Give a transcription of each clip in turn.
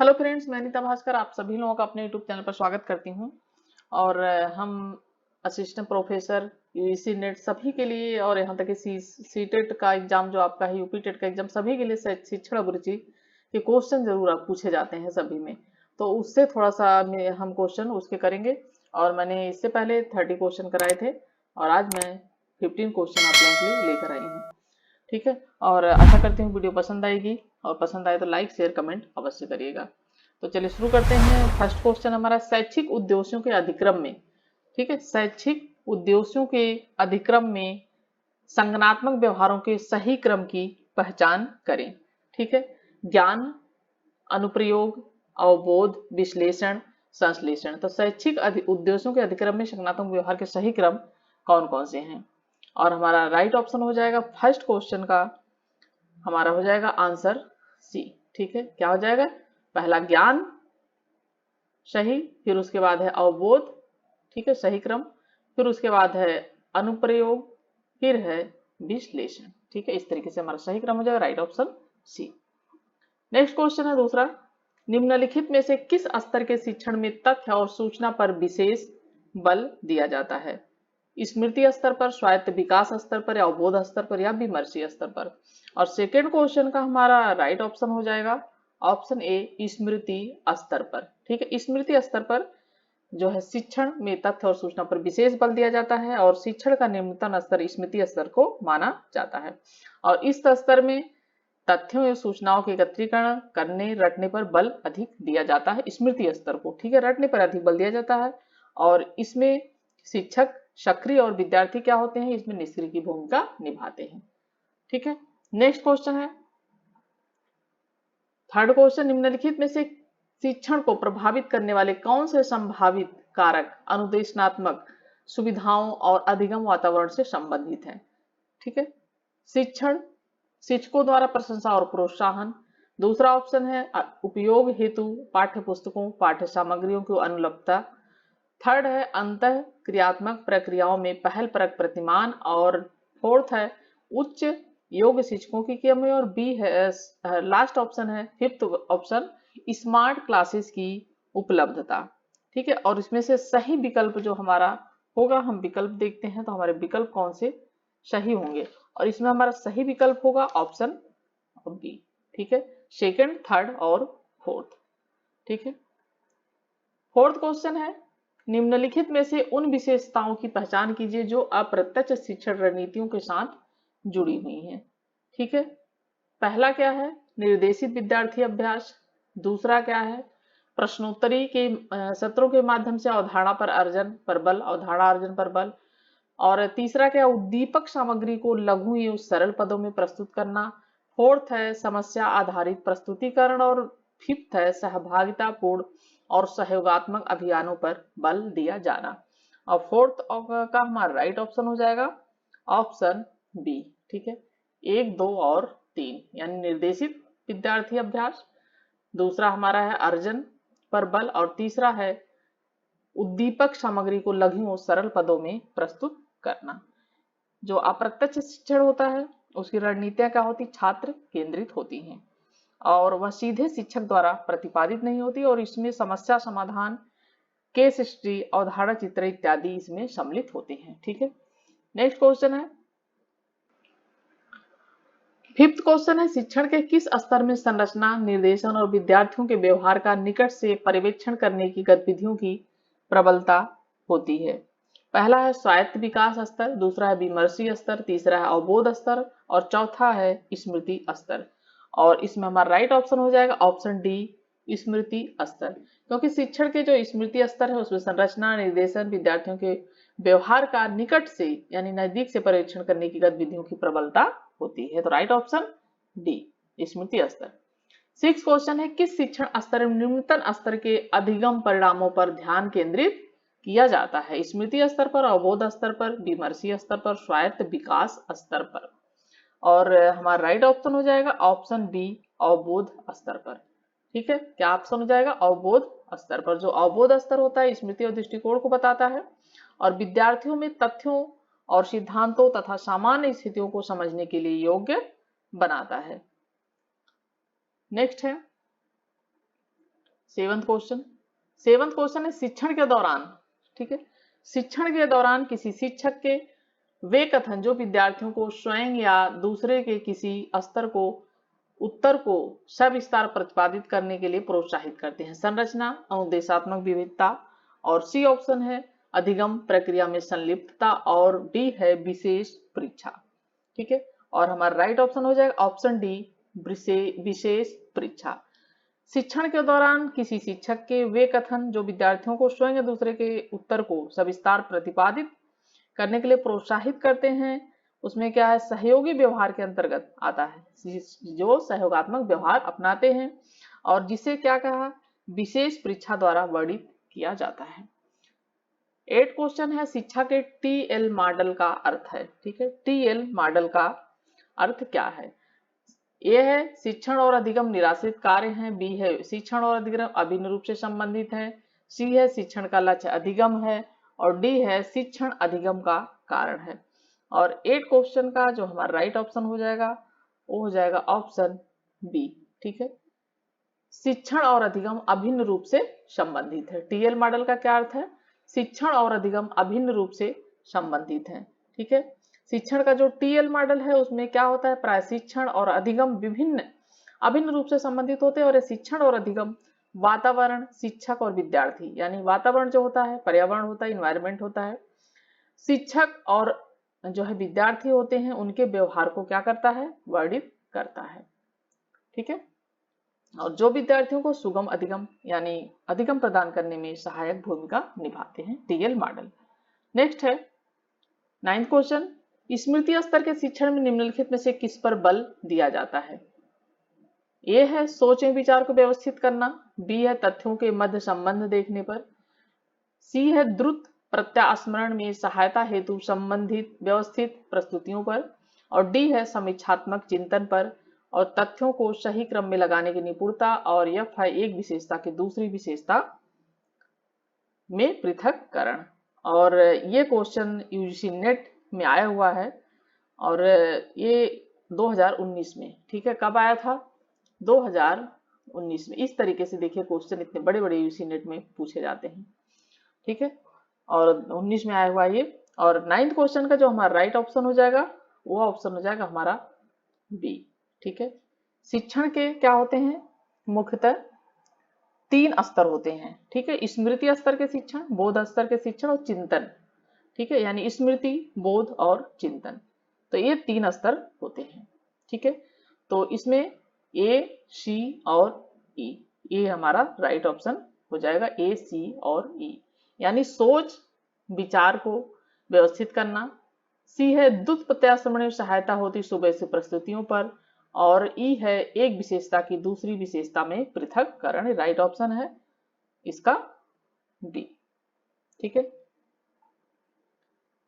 Hello friends, मैं अनीता भास्कर आप सभी लोगों का अपने यूट्यूब चैनल पर स्वागत करती हूं। और हम असिस्टेंट प्रोफेसर यूजीसी नेट सभी के लिए और यहाँ तक कि सीटेट का एग्जाम जो आपका है, यूपी टेट का एग्जाम सभी के लिए शिक्षण अभिरुचि के क्वेश्चन जरूर आप पूछे जाते हैं सभी में। तो उससे थोड़ा सा हम क्वेश्चन उसके करेंगे। और मैंने इससे पहले 30 क्वेश्चन कराए थे और आज मैं 15 क्वेश्चन आप लोगों के लिए लेकर आई हूँ। ठीक है, और आशा करती हूँ वीडियो पसंद आएगी और पसंद आए तो लाइक शेयर कमेंट अवश्य करिएगा। तो चलिए शुरू करते हैं। फर्स्ट क्वेश्चन हमारा शैक्षिक उद्देश्यों के अधिक्रम में। ठीक है, शैक्षिक उद्देश्यों के अधिक्रम में संज्ञानात्मक व्यवहारों के सही क्रम की पहचान करें। ठीक है, ज्ञान, अनुप्रयोग, अवबोध, विश्लेषण, संश्लेषण। तो शैक्षिक उद्देश्यों के अधिक्रम में संज्ञानात्मक व्यवहार के सही क्रम कौन कौन से हैं? और हमारा राइट ऑप्शन हो जाएगा फर्स्ट क्वेश्चन का, हमारा हो जाएगा आंसर सी। ठीक है, क्या हो जाएगा? पहला ज्ञान सही, फिर उसके बाद है अवबोध, ठीक है सही क्रम, फिर उसके बाद है अनुप्रयोग, फिर है विश्लेषण। ठीक है, इस तरीके से हमारा सही क्रम हो जाएगा right option C. Next question है दूसरा, निम्नलिखित में से किस स्तर के शिक्षण में तथ्य और सूचना पर विशेष बल दिया जाता है? स्मृति स्तर पर, स्वायत्त विकास स्तर पर, या अवबोध स्तर पर, या विमर्शीय स्तर पर? और सेकेंड क्वेश्चन का हमारा राइट ऑप्शन हो जाएगा ऑप्शन ए स्मृति स्तर पर। ठीक है, स्मृति स्तर पर जो है शिक्षण में तथ्य और सूचना पर विशेष बल दिया जाता है और शिक्षण का निम्नतम स्तर स्मृति स्तर को माना जाता है। और इस स्तर में तथ्यों या सूचनाओं के एकत्रीकरण करने रटने पर बल अधिक दिया जाता है स्मृति स्तर को। ठीक है, रटने पर अधिक बल दिया जाता है और इसमें शिक्षक सक्रिय और विद्यार्थी क्या होते हैं, इसमें निष्क्रिय की भूमिका निभाते हैं। ठीक है, नेक्स्ट क्वेश्चन है थर्ड क्वेश्चन, निम्नलिखित में से शिक्षण को प्रभावित करने वाले कौन से संभावित कारक अनुदेशनात्मक सुविधाओं और अधिगम वातावरण से संबंधित हैं? ठीक है, शिक्षण, शिक्षकों द्वारा प्रशंसा और प्रोत्साहन। दूसरा ऑप्शन है उपयोग हेतु पाठ्य पुस्तकों पाठ्य सामग्रियों की अनुलभता। थर्ड है अंतः क्रियात्मक प्रक्रियाओं में पहल परक प्रतिमान। और फोर्थ है उच्च योग शिक्षकों की कमी। और बी है लास्ट ऑप्शन है फिफ्थ ऑप्शन स्मार्ट क्लासेस की उपलब्धता। ठीक है, और इसमें से सही विकल्प जो हमारा होगा, हम विकल्प देखते हैं तो हमारे विकल्प कौन से सही होंगे, और इसमें हमारा सही विकल्प होगा ऑप्शन बी। ठीक है, सेकंड, थर्ड और फोर्थ। ठीक है, फोर्थ क्वेश्चन है निम्नलिखित में से उन विशेषताओं की पहचान कीजिए जो अप्रत्यक्ष शिक्षण रणनीतियों के साथ जुड़ी हुई हैं। ठीक है, पहला क्या है निर्देशित विद्यार्थी अभ्यास। दूसरा क्या है प्रश्नोत्तरी के सत्रों के माध्यम से अवधारणा पर अर्जन पर बल, अवधारणा अर्जन पर बल। और तीसरा क्या उद्दीपक सामग्री को लघु एवं सरल पदों में प्रस्तुत करना। फोर्थ है समस्या आधारित प्रस्तुतिकरण। और फिफ्थ है सहभागिता पूर्ण और सहयोगात्मक अभियानों पर बल दिया जाना। और फोर्थ का हमारा राइट ऑप्शन हो जाएगा ऑप्शन बी। ठीक है, 1, 2 और 3 यानी निर्देशित विद्यार्थी अभ्यास, दूसरा हमारा है अर्जन पर बल, और तीसरा है उद्दीपक सामग्री को लघु और सरल पदों में प्रस्तुत करना। जो अप्रत्यक्ष शिक्षण होता है उसकी रणनीतियां क्या होती, छात्र केंद्रित होती हैं और वह सीधे शिक्षक द्वारा प्रतिपादित नहीं होती। और इसमें समस्या समाधान, केस हिस्ट्री, अवधारणा चित्र इत्यादि इसमें सम्मिलित होते हैं। ठीक है, नेक्स्ट क्वेश्चन है फिफ्थ क्वेश्चन है शिक्षण के किस स्तर में संरचना, निर्देशन और विद्यार्थियों के व्यवहार का निकट से पर्यवेक्षण करने की गतिविधियों की प्रबलता होती है? पहला है स्वायत्त विकास स्तर, दूसरा है विमर्शीय स्तर, तीसरा है अवबोध स्तर और चौथा है स्मृति स्तर। और इसमें हमारा राइट ऑप्शन हो जाएगा ऑप्शन डी स्मृति स्तर, क्योंकि शिक्षण के जो स्मृति स्तर है उसमें संरचना, निर्देशन, विद्यार्थियों के व्यवहार का निकट से यानी नजदीक से पर्यवेक्षण करने की गतिविधियों की प्रबलता होती है। तो राइट ऑप्शन डी स्मृति स्तर। सिक्स क्वेश्चन है किस शिक्षण स्तर में निम्नतम स्तर के अधिगम परिणामों पर ध्यान केंद्रित किया जाता है? स्मृति स्तर पर, अवबोध स्तर पर, विमर्शीय स्तर पर, स्वायत्त विकास स्तर पर। और हमारा राइट ऑप्शन हो जाएगा ऑप्शन बी अवबोध स्तर पर। ठीक है, क्या ऑप्शन हो जाएगा अवबोध स्तर पर। जो अवबोध स्तर होता है स्मृति और दृष्टिकोण को बताता है और विद्यार्थियों में तथ्यों और सिद्धांतों तथा सामान्य स्थितियों को समझने के लिए योग्य बनाता है। नेक्स्ट है सेवंथ क्वेश्चन है शिक्षण के दौरान, ठीक है, शिक्षण के दौरान किसी शिक्षक के वे कथन जो विद्यार्थियों को स्वयं या दूसरे के किसी उत्तर को सविस्तार प्रतिपादित करने के लिए प्रोत्साहित करते हैं। संरचना, अनुदेशात्मक विविधता, और सी ऑप्शन है अधिगम प्रक्रिया में संलिप्तता, और डी है विशेष परीक्षा। ठीक है, और हमारा राइट ऑप्शन हो जाएगा ऑप्शन डी विशेष परीक्षा। शिक्षण के दौरान किसी शिक्षक के वे कथन जो विद्यार्थियों को स्वयं या दूसरे के उत्तर को सविस्तार प्रतिपादित करने के लिए प्रोत्साहित करते हैं, उसमें क्या है, सहयोगी व्यवहार के अंतर्गत आता है, जो सहयोगात्मक व्यवहार अपनाते हैं और जिसे क्या कहा, विशेष परीक्षा द्वारा वर्णित किया जाता है। 8 क्वेश्चन है शिक्षा के टीएल मॉडल का अर्थ है। ठीक है, टीएल मॉडल का अर्थ क्या है? ए है शिक्षण और अधिगम निराश्रित कार्य हैं, बी है शिक्षण और अधिगम अभिन्न रूप से संबंधित हैं, सी है शिक्षण का लक्ष्य अधिगम है, और डी है शिक्षण अधिगम का कारण है। और 8 क्वेश्चन का जो हमारा राइट ऑप्शन हो जाएगा वो हो जाएगा ऑप्शन बी। ठीक है, शिक्षण और अधिगम अभिन्न रूप से संबंधित है। टीएल मॉडल का क्या अर्थ है? शिक्षण और अधिगम अभिन्न रूप से संबंधित हैं। ठीक है, शिक्षण का जो टीएल मॉडल है उसमें क्या होता है, प्राय शिक्षण और अधिगम अभिन्न रूप से संबंधित होते हैं, और शिक्षण और अधिगम वातावरण, शिक्षक और विद्यार्थी, यानी वातावरण जो होता है, पर्यावरण होता है, इन्वायरमेंट होता है, शिक्षक और जो है विद्यार्थी होते हैं उनके व्यवहार को क्या करता है, वर्णित करता है। ठीक है, और जो विद्यार्थियों को सुगम अधिगम यानी अधिगम प्रदान करने में सहायक भूमिका निभाते हैं, टीएल मॉडल। नेक्स्ट है 9th क्वेश्चन, स्मृति स्तर के शिक्षण में निम्नलिखित में से किस पर बल दिया जाता है? ए है सोच एवं विचार को व्यवस्थित करना, बी है तथ्यों के मध्य संबंध देखने पर, सी है द्रुत प्रत्यास्मरण में सहायता हेतु संबंधित व्यवस्थित प्रस्तुतियों पर, और डी है समीक्षात्मक चिंतन पर और तथ्यों को सही क्रम में लगाने की निपुणता, और एफ है एक विशेषता की दूसरी विशेषता में पृथक्करण। और ये क्वेश्चन यूजीसी नेट में आया हुआ है, और ये 2019 में, ठीक है, कब आया था, 2019 में। इस तरीके से देखिए क्वेश्चन इतने बड़े बड़े यूजीसी नेट में पूछे जाते हैं। ठीक है, और 19 में आया हुआ ये। और 9th क्वेश्चन का जो हमारा राइट ऑप्शन हो जाएगा वो ऑप्शन हो जाएगा हमारा बी। ठीक है, शिक्षण के क्या होते हैं, मुख्यतः 3 स्तर होते हैं। ठीक है, स्मृति स्तर के शिक्षण, बोध स्तर के शिक्षण और चिंतन। ठीक है, यानी स्मृति, बोध और चिंतन, तो ये 3 स्तर होते हैं। ठीक है, तो इसमें ए, सी और ई, ये हमारा राइट ऑप्शन हो जाएगा, ए, सी और ई, यानी सोच विचार को व्यवस्थित करना, सी है द्रुत प्रत्यास्मरण में सहायता होती सुबह से प्रस्तुतियों पर, और ई है एक विशेषता की दूसरी विशेषता में पृथक्करण। राइट ऑप्शन है इसका डी। ठीक है,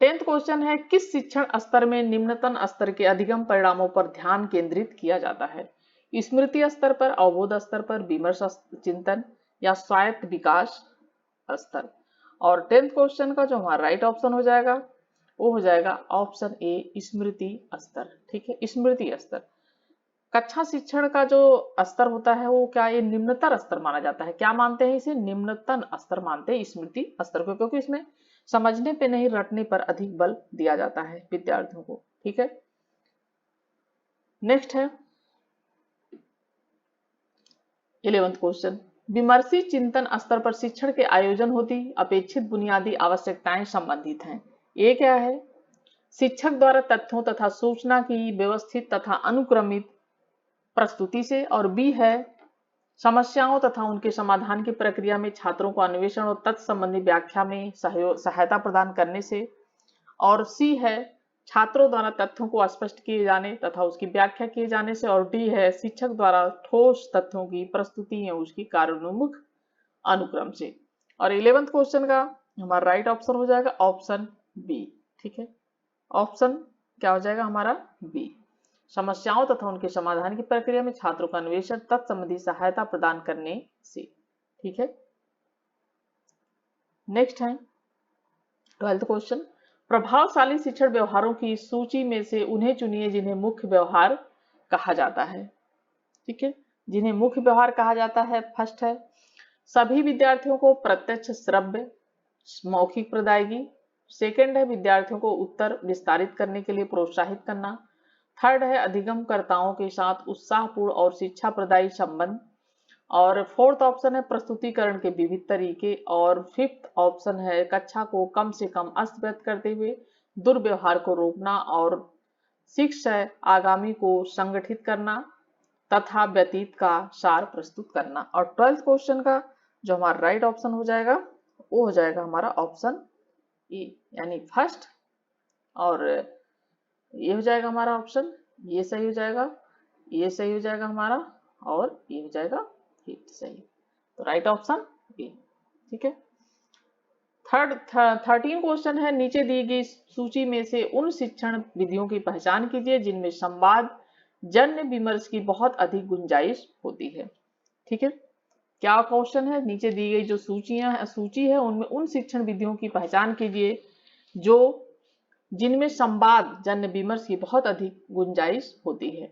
10th क्वेश्चन है किस शिक्षण स्तर में निम्नतम स्तर के अधिगम परिणामों पर ध्यान केंद्रित किया जाता है? स्मृति स्तर पर, अवबोध स्तर पर, विमर्श चिंतन या स्वायत्त विकास स्तर। और 10th क्वेश्चन का जो हमारा राइट ऑप्शन हो जाएगा वो हो जाएगा ऑप्शन ए, स्मृति स्तर। ठीक है, स्मृति स्तर। कक्षा शिक्षण का जो स्तर होता है वो क्या, ये निम्नतर स्तर माना जाता है। क्या मानते हैं इसे, निम्नतम स्तर मानते हैं स्मृति स्तर को, क्योंकि इसमें समझने पे नहीं रटने पर अधिक बल दिया जाता है विद्यार्थियों को। ठीक है, नेक्स्ट है 11th क्वेश्चन, विमर्शी चिंतन स्तर पर शिक्षण के आयोजन होती अपेक्षित बुनियादी आवश्यकताएं संबंधित हैं। ये क्या है, शिक्षक द्वारा तथ्यों तथा सूचना की व्यवस्थित तथा अनुक्रमित प्रस्तुति से, और बी है समस्याओं तथा उनके समाधान की प्रक्रिया में छात्रों को अन्वेषण और तथ्य संबंधी व्याख्या में सहायता प्रदान करने से, और सी है छात्रों द्वारा तथ्यों को स्पष्ट किए जाने तथा उसकी व्याख्या किए जाने से, और डी है शिक्षक द्वारा ठोस तथ्यों की प्रस्तुति या उसकी कार्योन्मुख अनुक्रम से। और 11th क्वेश्चन का हमारा राइट ऑप्शन हो जाएगा ऑप्शन बी। ठीक है, ऑप्शन क्या हो जाएगा हमारा बी, समस्याओं तथा उनके समाधान की प्रक्रिया में छात्रों का अन्वेषण तथ्य संबंधी सहायता प्रदान करने से। ठीक है, नेक्स्ट है 12th क्वेश्चन, प्रभावशाली शिक्षण व्यवहारों की सूची में से उन्हें चुनिए जिन्हें मुख्य व्यवहार कहा जाता है। ठीक है, जिन्हें मुख्य व्यवहार कहा जाता है, फर्स्ट है सभी विद्यार्थियों को प्रत्यक्ष श्रव्य मौखिक प्रदायगी। सेकंड है विद्यार्थियों को उत्तर विस्तारित करने के लिए प्रोत्साहित करना। थर्ड है अधिगमकर्ताओं के साथ उत्साहपूर्ण और शिक्षा प्रदायी संबंध। और फोर्थ ऑप्शन है प्रस्तुतिकरण के विविध तरीके। और फिफ्थ ऑप्शन है कक्षा को कम से कम अस्त व्यस्त करते हुए दुर्व्यवहार को रोकना। और सिक्स है आगामी को संगठित करना तथा व्यतीत का सार प्रस्तुत करना। और 12th क्वेश्चन का जो हमारा राइट ऑप्शन हो जाएगा वो हो जाएगा हमारा ऑप्शन ई, यानी फर्स्ट। और ये हो जाएगा हमारा ऑप्शन, ये सही हो जाएगा, ये सही हो जाएगा हमारा, और ये हो जाएगा सही। तो राइट ऑप्शन बी। ठीक है। 13 क्वेश्चन है, नीचे दी गई सूची में से उन शिक्षण विधियों की पहचान कीजिए जिनमें संवाद जन्य विमर्श की बहुत अधिक गुंजाइश होती है। ठीक है, क्या क्वेश्चन है, नीचे दी गई जो सूची है उनमें उन शिक्षण विधियों की पहचान कीजिए जो जिनमें संवाद जन्य विमर्श की बहुत अधिक गुंजाइश होती है।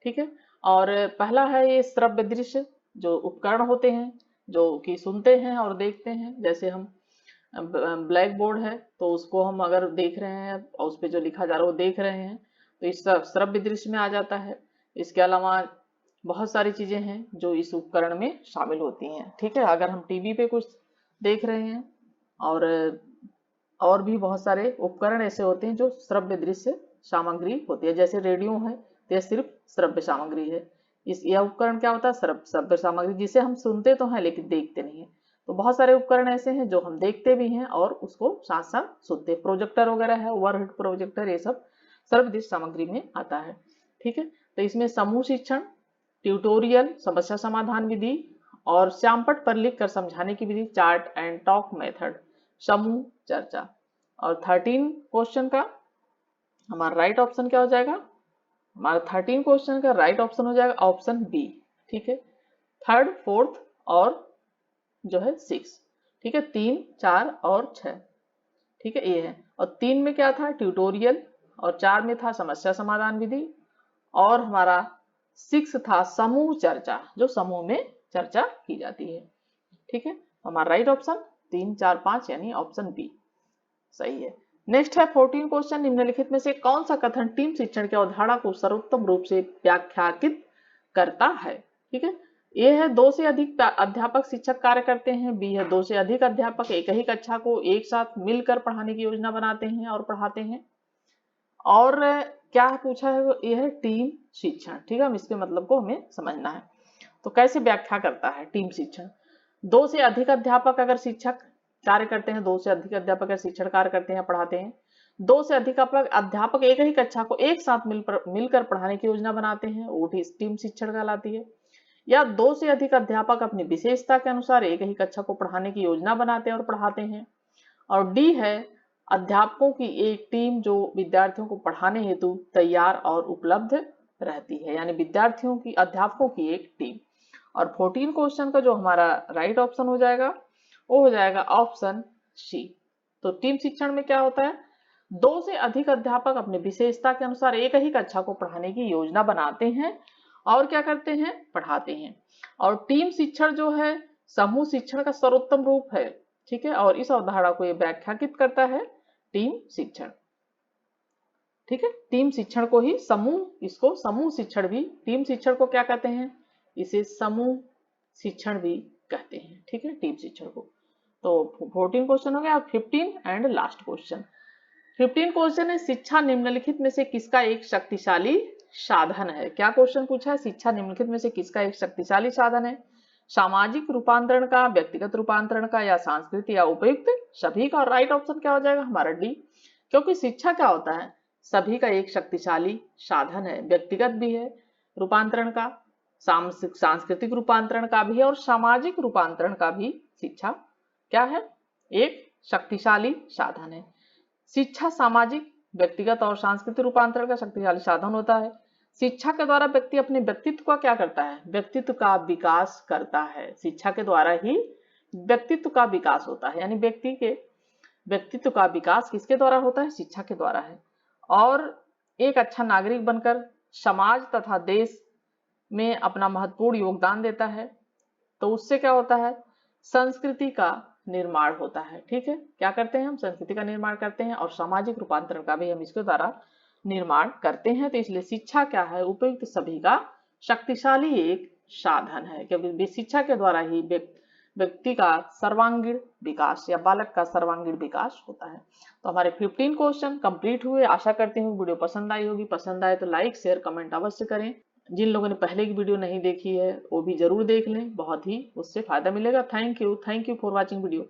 ठीक है, और पहला है ये श्रव्य दृश्य, जो उपकरण होते हैं जो कि सुनते हैं और देखते हैं। जैसे हम ब्लैक बोर्ड है तो उसको हम अगर देख रहे हैं और उस पर जो लिखा जा रहा है वो देख रहे हैं तो इस श्रव्य दृश्य में आ जाता है। इसके अलावा बहुत सारी चीजें हैं जो इस उपकरण में शामिल होती हैं। ठीक है, अगर हम टीवी पे कुछ देख रहे हैं और भी बहुत सारे उपकरण ऐसे होते हैं जो श्रव्य दृश्य सामग्री होती है। जैसे रेडियो है तो यह सिर्फ श्रव्य सामग्री है। यह उपकरण क्या होता है, श्रव्य सामग्री, जिसे हम सुनते तो हैं लेकिन देखते नहीं है। तो बहुत सारे उपकरण ऐसे हैं जो हम देखते भी हैं और उसको साथ साथ सुनते हैं। प्रोजेक्टर वगैरह है, ओवरहेड प्रोजेक्टर, ये सब श्रव्य दृश्य सामग्री में आता है। ठीक है, तो इसमें समूह शिक्षण, ट्यूटोरियल, समस्या समाधान विधि और श्यामपट्ट पर लिख कर समझाने की विधि, चार्ट एंड टॉक मेथड, समूह चर्चा। और 13 क्वेश्चन का हमारा राइट ऑप्शन क्या हो जाएगा, हमारा 13 क्वेश्चन का राइट ऑप्शन हो जाएगा ऑप्शन बी। ठीक है, थर्ड, फोर्थ और जो है 6। ठीक है, 3, 4 और 6। ठीक है, ये है। और 3 में क्या था, ट्यूटोरियल, और 4 में था समस्या समाधान विधि, और हमारा 6 था समूह चर्चा, जो समूह में चर्चा की जाती है। ठीक है, हमारा राइट ऑप्शन 3, 4, 5 यानी ऑप्शन बी सही है। नेक्स्ट है 14 क्वेश्चन, निम्नलिखित में से कौन सा कथन टीम शिक्षण की अवधारणा को सर्वोत्तम रूप से व्याख्यायित करता है। ठीक है, ए है 2 से अधिक अध्यापक शिक्षक कार्य करते हैं। बी है 2 से अधिक अध्यापक एक ही कक्षा को एक साथ मिलकर पढ़ाने की योजना बनाते हैं और पढ़ाते हैं। और क्या पूछा है, ये है टीम शिक्षण। ठीक है, हम इसके मतलब को हमें समझना है। तो कैसे व्याख्या करता है टीम शिक्षण, 2 से अधिक अध्यापक अगर शिक्षक कार्य करते हैं, 2 से अधिक अध्यापक अगर शिक्षण कार्य करते हैं, पढ़ाते हैं, 2 से अधिक अध्यापक एक ही कक्षा को एक साथ मिलकर पढ़ाने की योजना बनाते हैं, वो टीम शिक्षण कहलाती है। या 2 से अधिक अध्यापक अपनी विशेषता के अनुसार एक ही कक्षा को पढ़ाने की योजना बनाते हैं और पढ़ाते हैं। और डी है अध्यापकों की एक टीम जो विद्यार्थियों को पढ़ाने हेतु तैयार और उपलब्ध रहती है, यानी विद्यार्थियों की, अध्यापकों की एक टीम। और 14 क्वेश्चन का जो हमारा राइट ऑप्शन हो जाएगा वो हो जाएगा ऑप्शन सी। तो टीम शिक्षण में क्या होता है, 2 से अधिक अध्यापक अपनी विशेषता के अनुसार एक ही कक्षा को पढ़ाने की योजना बनाते हैं और क्या करते हैं, पढ़ाते हैं। और टीम शिक्षण जो है समूह शिक्षण का सर्वोत्तम रूप है। ठीक है, और इस अवधारणा को ये व्याख्यायित करता है टीम शिक्षण। ठीक है, टीम शिक्षण को ही समूह, इसको समूह शिक्षण भी, टीम शिक्षण को क्या कहते हैं, इसे समूह शिक्षण भी कहते हैं। ठीक है, टीम शिक्षण को। तो 14 क्वेश्चन हो गया। 15 एंड लास्ट क्वेश्चन, 15 क्वेश्चन है, शिक्षा निम्नलिखित में से किसका एक शक्तिशाली साधन है। क्या क्वेश्चन पूछा है, शिक्षा निम्नलिखित में से किसका एक शक्तिशाली साधन है, सामाजिक रूपांतरण का, व्यक्तिगत रूपांतरण का, या सांस्कृतिक, या उपयुक्त सभी का। और राइट ऑप्शन क्या हो जाएगा हमारा डी, क्योंकि शिक्षा क्या होता है, सभी का एक शक्तिशाली साधन है, व्यक्तिगत भी है रूपांतरण का, सांस्कृतिक रूपांतरण का भी है, और सामाजिक रूपांतरण का भी शिक्षा क्या है, एक शक्तिशाली साधन है। शिक्षा सामाजिक, व्यक्तिगत और सांस्कृतिक रूपांतरण का शक्तिशाली साधन होता है। शिक्षा के द्वारा व्यक्ति अपने व्यक्तित्व का क्या करता है, व्यक्तित्व का विकास करता है। शिक्षा के द्वारा ही व्यक्तित्व का विकास होता है, यानी व्यक्ति के व्यक्तित्व का विकास किसके द्वारा होता है, शिक्षा के द्वारा है। और एक अच्छा नागरिक बनकर समाज तथा देश में अपना महत्वपूर्ण योगदान देता है। तो उससे क्या होता है, संस्कृति का निर्माण होता है। ठीक है, क्या करते हैं हम? संस्कृति का निर्माण करते हैं और सामाजिक रूपांतरण का भी हम इसके द्वारा निर्माण करते हैं। तो इसलिए शिक्षा क्या है? उपयुक्त सभी का शक्तिशाली एक साधन है, क्योंकि शिक्षा के द्वारा ही व्यक्ति का सर्वांगीण विकास या बालक का सर्वांगीण विकास होता है। तो हमारे 15 क्वेश्चन कंप्लीट हुए। आशा करती हूँ वीडियो पसंद आई होगी। पसंद आए तो लाइक शेयर कमेंट अवश्य करें। जिन लोगों ने पहले की वीडियो नहीं देखी है वो भी जरूर देख लें, बहुत ही उससे फायदा मिलेगा। Thank you for watching video.